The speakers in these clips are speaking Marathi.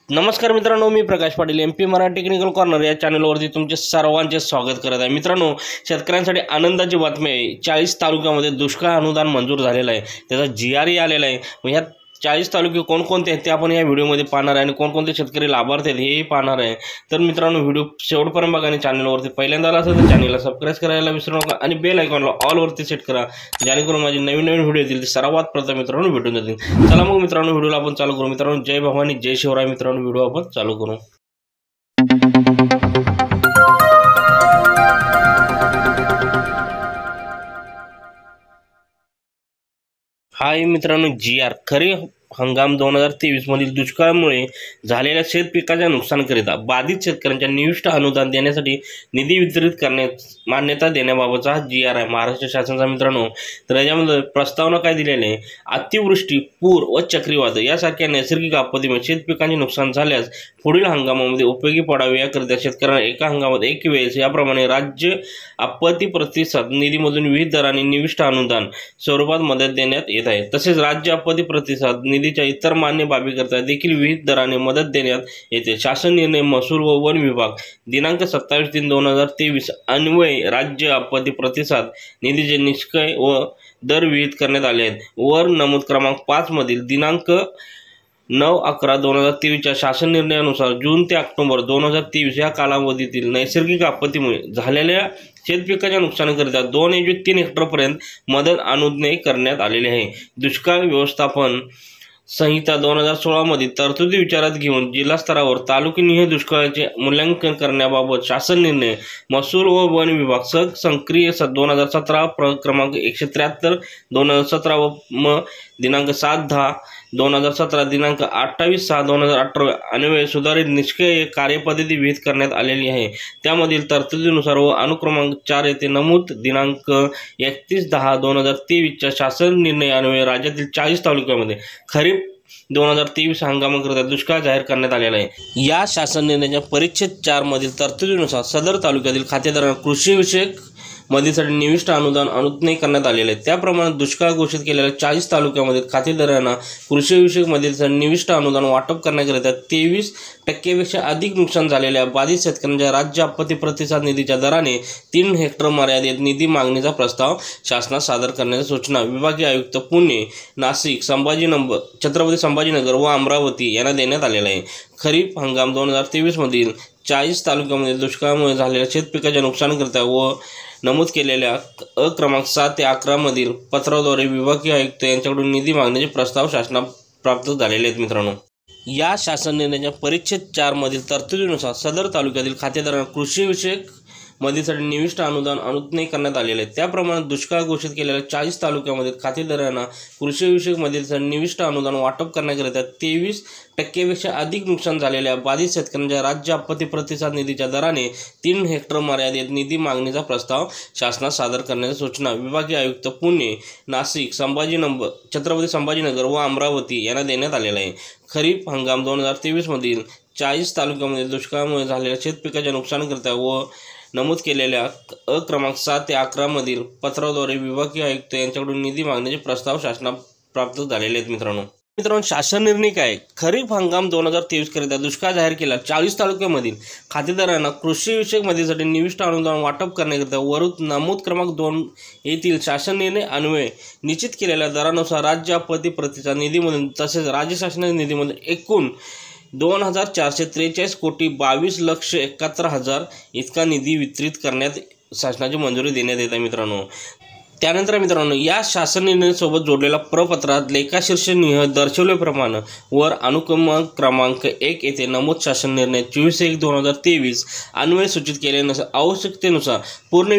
नमस्कार मित्रांनो, मी Prakash Patil MP Marathi technical corner या चॅनलवरती तुमचे सर्वांचे स्वागत करत आहे। मित्रांनो, शेतकऱ्यांसाठी आनंदाची बातमी आहे। 40 तालुक्यामध्ये दुष्काळ अनुदान मंजूर झालेलं आहे, त्याचा GRE आलेला आहे। मग ह्या 40 तालुके कोणकोणते आहेत ते आपण या व्हिडिओमध्ये पाहणार आहे आणि कोणकोणते शेतकरी लाभार्थी आहेत हेही पाहणार आहे। तर मित्रांनो, व्हिडिओ शेवटपर्यंत बघा आणि चॅनलवरती पहिल्यांदा आला असेल तर चॅनलला सबस्क्राइब करायला विसरू नका आणि बेल आयकॉनला ऑलवरती सेट करा, जेणेकरून माझे नवीन व्हिडिओ येतील ते सर्वात प्रथम मित्रांनो भेटून जातील। चला मग मित्रांनो, व्हिडिओला आपण चालू करू। मित्रांनो, जय भवानी जय शिवराय। मित्रांनो, व्हिडिओ आपण चालू करू। हाय मित्रांनो, खरीप हंगाम 2023 मधील दुष्काळामुळे झालेल्या शेत पिकाच्या नुकसानाकरिता बाधित शेतकऱ्यांच्या निविष्ट अनुदान देण्यासाठी निधी वितरित करण्यास मान्यता देण्याबाबतचा हा GR आहे महाराष्ट्र शासनाचा। मित्रांनो, तर यामध्ये प्रस्तावना काय दिलेली आहे? अतिवृष्टी, पूर व चक्रीवादळ यासारख्या नैसर्गिक आपत्तीमुळे शेत पिकांचे नुकसान झाल्यास पुढील हंगामामध्ये उपयोगी पडावे याकरिता शेतकऱ्यांना एका हंगामात एक वेळेस याप्रमाणे राज्य आपत्ती प्रतिसाद निधीमधून विविध दराने निविष्ट अनुदान स्वरूपात मदत देण्यात येत आहे। तसेच राज्य आपत्ती प्रतिसाद निधीच्या इतर मान्य बाबीकरिता देखील विविध दराने मदत देण्यात येते। शासन निर्णय महसूल व वन विभाग दिनांक 27/3/2023 अन्वये राज्य आपत्ती प्रतिसाद निधीचे निष्क्रिय व दर विहित करण्यात आले आहेत। वर नमूद क्रमांक 5 मधील दिनांक 9/11/2023 च्या शासन निर्णयानुसार जून ते ऑक्टोबर 2023 या कालावधीतील नैसर्गिक आपत्तीमुळे झालेल्या शेतपिकाच्या नुकसानाकरिता 2/3 हेक्टरपर्यंत मदत अनुज्ञेय करण्यात आलेली आहे। दुष्काळ व्यवस्थापन संहिता 2016 मधील तरतुदी विचारात घेऊन जिल्हा स्तरावर तालुकानिहाय दुष्काळाचे मूल्यांकन करण्याबाबत शासन निर्णय महसूल व वन विभाग संक्रिय 2017 क्रमांक 173 2017 व म दिनांक 7/10/2017 दिनांक 28/6/2018 अन्वये सुधारित निष्क्रिय कार्यपद्धती विहित करण्यात आलेली आहे। त्यामधील तरतुदीनुसार व अनुक्रमांक 4 येथे नमूद दिनांक 31/10/2023 च्या शासन निर्णयान्वये राज्यातील 40 तालुक्यामध्ये खरीप 2023 हंगामाकरिता दुष्काळ जाहीर करण्यात आलेला आहे। या शासन निर्णयाच्या परिच्छेद 4 मधील तरतुदीनुसार सदर तालुक्यातील खातेदारांना कृषी विषयक मदतीसाठी निविष्ट अनुदान अनुज्ञेय करण्यात आलेले आहे। त्याप्रमाणे दुष्काळ घोषित केलेल्या 40 तालुक्यामध्ये खातेदारांना कृषी विषयक मदतीसाठी निविष्ट अनुदान वाटप करण्याकरिता 23% अधिक नुकसान झालेल्या बाधित शेतकऱ्यांच्या राज्य आपत्ती प्रतिसाद निधीच्या दराने 3 हेक्टर मर्यादेत निधी मागणीचा प्रस्ताव शासनास सादर करण्याच्या सूचना विभागीय आयुक्त पुणे, नाशिक, छत्रपती संभाजीनगर व अमरावती यांना देण्यात आलेला आहे। खरीप हंगाम 2023 मधील 40 तालुक्यामध्ये दुष्काळामुळे झालेल्या शेतपिकाच्या नुकसानाकरिता व नमूद केलेल्या क्रमांक 7 ते 11 मधील पत्राद्वारे विभागीय आयुक्त यांच्याकडून निधी मागण्याचे प्रस्ताव शासनास प्राप्त झालेले आहेत। मित्रांनो, या शासन निर्णयाच्या परिच्छेद 4 मधील तरतुदीनुसार सदर तालुक्यातील खातेदारांना कृषी विषयक मदतीसाठी निविष्ट अनुदान अनुज्ञेय करण्यात आलेले आहे। त्याप्रमाणे दुष्काळ घोषित केलेल्या 40 तालुक्यामध्ये खातेदारांना कृषी विषयक मदतीसाठी निविष्ट अनुदान वाटप करण्याकरिता 23% अधिक नुकसान झालेल्या बाधित शेतकऱ्यांच्या राज्य आपत्ती प्रतिसाद निधीच्या दराने 3 हेक्टर मर्यादेत निधी मागणीचा प्रस्ताव शासनास सादर करण्याच्या सूचना विभागीय आयुक्त पुणे, नाशिक, छत्रपती संभाजीनगर व अमरावती यांना देण्यात आलेला आहे। खरीप हंगाम 2023 मधील 40 तालुक्यामध्ये दुष्काळामुळे झालेल्या शेतपिकाच्या नुकसानाकरिता व नमूद केलेल्या क्रमांक 7 ते 11 मधील पत्राद्वारे विभागीय आयुक्त यांच्याकडून निधी मागण्याचे प्रस्ताव शासनास प्राप्त झालेले आहेत। मित्रांनो, शासन निर्णय काय? खरीप हंगाम 2023 करिता दुष्काळ जाहीर केला 40 तालुक्यामधील खातेदारांना कृषी विषयक मदतीसाठी निविष्ट अनुदान वाटप करण्याकरिता वरून नमूद क्रमांक 2 येथील शासन निर्णय अन्वये निश्चित केलेल्या दरानुसार राज्य आपत्ती प्रतिसाद निधीमधून तसेच राज्य शासनाच्या निधीमधून एकूण 2,443,22,71,000 इतका निधी वितरित करण्यात शासनाची मंजुरी देण्यात येत आहे। मित्रांनो, त्यानंतर मित्रांनो, या शासन निर्णयासोबत जोडलेल्या प्रपत्रात लेखाशीर्षनिहाय दर्शवल्याप्रमाणे वर क्रमांक 1 येथे नमूद शासन निर्णय 24/1/2023 अन्वये सूचित केल्यानुसार आवश्यकतेनुसार पूर्ण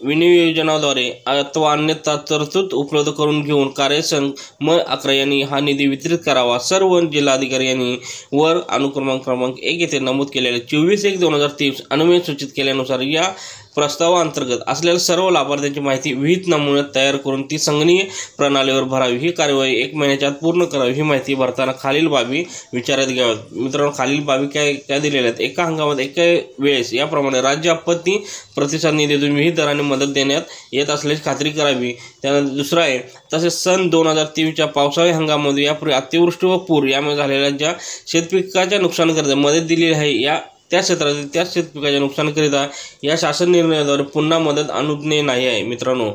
विनियोजनाद्वारे अथवा अन्यथा तरतूद उपलब्ध करून घेऊन कार्यसंघ म 11 यांनी हा निधी वितरित करावा। सर्व जिल्हाधिकारी यांनी वर क्रमांक 1 येथे नमूद केलेल्या 24/1/2023 अन्वये सूचित केल्यानुसार या प्रस्तावाअंतर्गत असलेल्या सर्व लाभार्थ्यांची माहिती विहित नमुन्यात तयार करून ती संगणकीय प्रणालीवर भरावी। ही कार्यवाही 1 महिन्याच्या आत पूर्ण करावी। ही माहिती भरताना खालील बाबी विचारात घ्याव्यात। मित्रांनो, खालील बाबी काय दिलेल्या आहेत? एका हंगामात एका वेळेस याप्रमाणे राज्य आपत्ती प्रतिसाद निधीतून विहित दराने मदत देण्यात येत असल्याची खात्री करावी। त्यानंतर दुसरा आहे, तसेच सन 2023च्या पावसाळी हंगामामध्ये यापूर्वी अतिवृष्टी व पूर यामुळे झालेल्या ज्या शेतपिकाच्या नुकसानाकरिता मदत दिलेली आहे त्या क्षेत्रातील त्या शेतपिकाच्या नुकसानाकरिता या शासन निर्णयाद्वारे पुन्हा मदत अनुज्ञेय नाही आहे। मित्रांनो,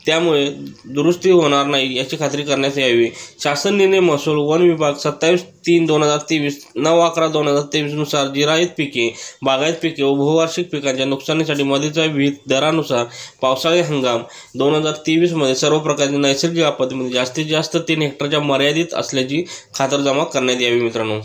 त्यामुळे दुरुस्ती होणार नाही याची खात्री करण्यात यावी। शासन निर्णय महसूल वन विभाग 27/3/2023 9/11/2023 नुसार जिरायत पिके, बागायत पिके व बहुवार्षिक पिकांच्या नुकसानीसाठी मदतीच्या विहित दरानुसार पावसाळी हंगाम 2023 मध्ये सर्व प्रकारच्या नैसर्गिक आपत्तीमध्ये जास्तीत जास्त 3 हेक्टरच्या मर्यादित असल्याची खातरजमा करण्यात यावी। मित्रांनो,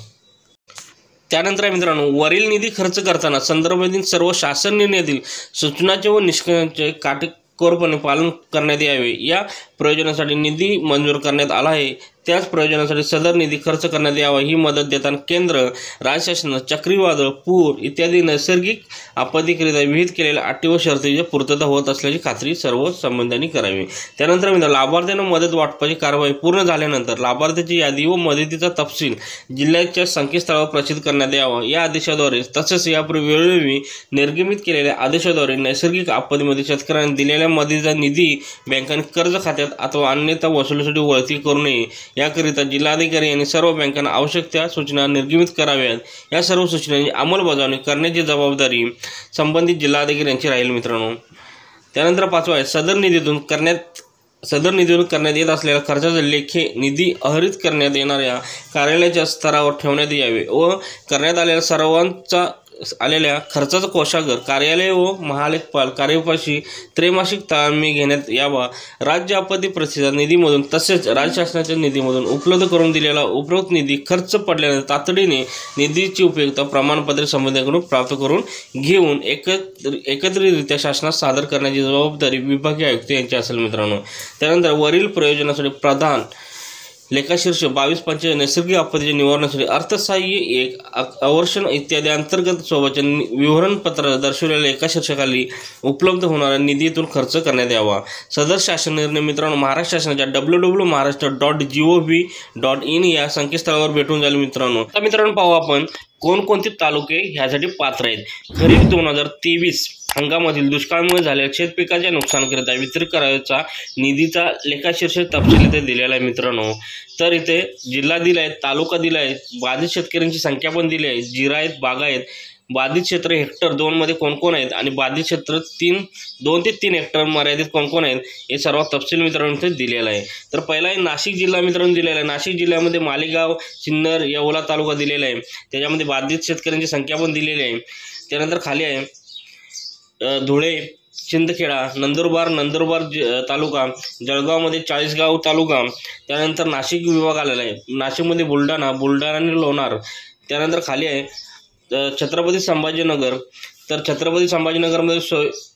त्यानंतर मित्रांनो, वरील निधी खर्च करताना संदर्भातील सर्व शासन निर्णयातील सूचनांचे व निष्कर्षांचे काटेकोरपणे पालन करण्यात यावे। या प्रयोजनासाठी निधी मंजूर करण्यात आला आहे त्याच प्रयोजनासाठी सदर निधी खर्च करण्यात यावा। ही मदत देताना केंद्र राज्य शासनाने चक्रीवादळ, पूर इत्यादी नैसर्गिक आपत्तीकरिता विहित केलेल्या अटी व शर्तीची पूर्तता होत असल्याची खात्री सर्व संबंधांनी करावी। त्यानंतर लाभार्थ्यांना मदत वाटपाची कारवाई पूर्ण झाल्यानंतर लाभार्थ्याची यादी व मदतीचा तपशील जिल्ह्याच्या संकेतस्थळावर प्रसिद्ध करण्यात यावा। या आदेशाद्वारे तसेच यापूर्वी वेळोवेळी निर्गमित केलेल्या आदेशाद्वारे नैसर्गिक आपत्तीमध्ये शेतकऱ्यांना दिलेल्या मदतीचा निधी बँकांनी कर्ज खात्यात अथवा अन्यथा वसुलीसाठी वळती करू नये याकरिता जिल्हाधिकारी यांनी सर्व बँकांना आवश्यक त्या सूचना निर्गमित कराव्यात। या सर्व सूचनांची अंमलबजावणी करण्याची जबाबदारी संबंधित जिल्हाधिकारी यांची राहील। मित्रांनो, त्यानंतर 5वा आहे, सदर निधीतून करण्यात येत असलेल्या खर्चाचा लेखी निधी आहरित करण्यात येणाऱ्या कार्यालयाच्या स्तरावर ठेवण्यात यावे व करण्यात आलेल्या खर्चाचा कोषागार कार्यालय व महालेखपाल कार्यालयापाशी त्रैमासिक ताळमेळ घेण्यात यावा। राज्य आपत्ती प्रतिसाद निधीमधून तसेच राज्य शासनाच्या निधीमधून उपलब्ध करून दिलेला उपरोक्त निधी खर्च पडल्यानंतर तातडीने निधीची उपयुक्तता प्रमाणपत्रे संबंधितांकडून प्राप्त करून घेऊन एकत्रितरित्या शासनात सादर करण्याची जबाबदारी विभागीय आयुक्त यांची असेल। मित्रांनो, त्यानंतर वरील प्रयोजनासाठी प्रधान लेखाशीर्ष 22-45 नैसर्गिक आपत्तीच्या निवारणासाठी अर्थसहाय्य 1 अवर्षण इत्यादी अंतर्गत सोबतच्या विवरणपत्र दर्शवलेल्या एका शीर्षकाखाली उपलब्ध होणाऱ्या निधीतून खर्च करण्यात यावा। सदर शासन निर्णय मित्रांनो महाराष्ट्र शासनाच्या www.maharashtra.gov.in या संकेतस्थळावर भेटून जाईल। मित्रांनो, पाहू आपण कोणकोणते तालुके ह्यासाठी पात्र आहेत। खरीप 2023 हंगामातील दुष्काळामुळे झालेल्या शेतपिकाच्या नुकसानाकरिता वितरित करायचा निधीचा लेखाशीर्ष तपशील इथे दिलेला आहे। मित्रांनो, तर इथे जिल्हा दिला आहे, तालुका दिला आहे, बाधित शेतकऱ्यांची संख्या पण दिली आहे, जिरायत, बागायत, बाधित क्षेत्र हेक्टर 2 मध्ये कोण आहेत आणि बाधित क्षेत्र 2 ते 3 हेक्टर मर्यादित कोण आहेत हे सर्व तपशील मित्रांनो इथे दिलेला आहे। तर पहिला आहे नाशिक जिल्हा मित्रांनो दिलेला आहे। नाशिक जिल्ह्यामध्ये मालेगाव, सिन्नर, येवला तालुका दिलेला आहे, त्याच्यामध्ये बाधित शेतकऱ्यांची संख्या पण दिलेली आहे। त्यानंतर खाली आहे धुळे, शिंदखेडा, नंदुरबार तालुका, जळगावमध्ये 40गाव तालुका, त्यानंतर नाशिक विभाग आलेला आहे, नाशिकमध्ये बुलढाणा आणि लोणार। त्यानंतर खाली आहे छत्रपती संभाजीनगर, तर छत्रपती संभाजीनगरमध्ये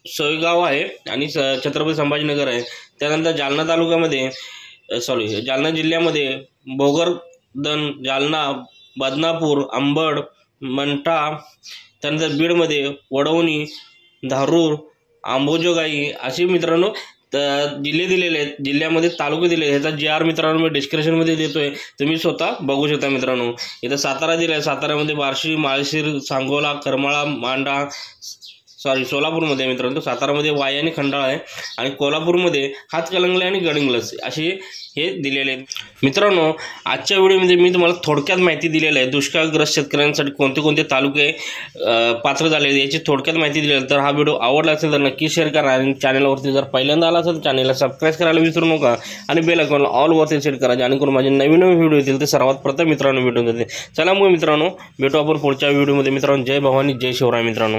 सोयगाव आहे आणि छत्रपती संभाजीनगर आहे। त्यानंतर जालना तालुक्यामध्ये जालना जिल्ह्यामध्ये भोकरदन, जालना, बदनापूर, अंबड, मंठा, त्यानंतर बीडमध्ये वडवणी, धारूर, अंबोजोगाई असे मित्रांनो जिल्हे दिलेले आहेत। जिल्ह्यामध्ये तालुके दिले, ह्याचा GR मित्रांनो मी डिस्क्रिप्शनमध्ये देतोय, तुम्ही स्वतः बघू शकता। मित्रांनो, इथं सातारा दिला आहे, साताऱ्यामध्ये बार्शी, माळशिर, सांगोला, करमाळा, मांडा, सोलापूरमध्ये मित्रांनो सातारामध्ये वाई आणि खंडाळा आहे आणि कोल्हापूरमध्ये हातकणंगले आणि गडिंग्लज असे हे दिलेले आहेत। मित्रांनो, आजच्या व्हिडिओमध्ये मी तुम्हाला थोडक्यात माहिती दिलेली आहे दुष्काळग्रस्त शेतकऱ्यांसाठी कोणते तालुके पात्र झाले याची थोडक्यात माहिती दिली आहे। तर हा व्हिडिओ आवडला असेल तर नक्की शेअर करा आणि चॅनलवरती जर पहिल्यांदा आला असेल तर चॅनलला सबस्क्राईब करायला विसरू नका आणि बेल आयकॉनला ऑलवरती सेट करा जेणेकरून माझे नवीन व्हिडिओ येतील ते सर्वात प्रथम मित्रांनो भेटून जातील। चला मग मित्रांनो भेटू आपण पुढच्या व्हिडिओमध्ये। मित्रांनो, जय भवानी, जय शिवराय मित्रांनो।